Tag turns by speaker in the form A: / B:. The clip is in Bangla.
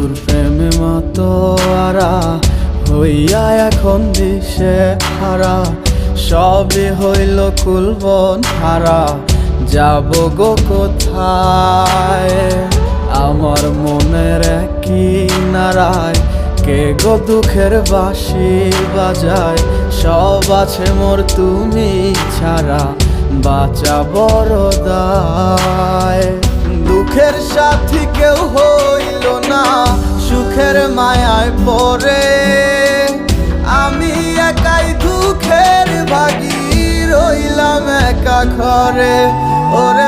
A: তোর প্রেমে মাতোয়ারা হইয়া এখন দিশে হারা, সবে হইল কুলবন হারা, যাব গো কোথায়? আমার মনের কিনারায় কে গো দুঃখের বাঁশি বাজায়, সব আছে মোর তুমি ছাড়া, বাঁচা বড় দায়। দুঃখের সাথী কেউ হইল না, সুখের মায়ায় পড়ে, আমি একাই দুঃখের ভাগী রইলাম একা ঘরে। ওরে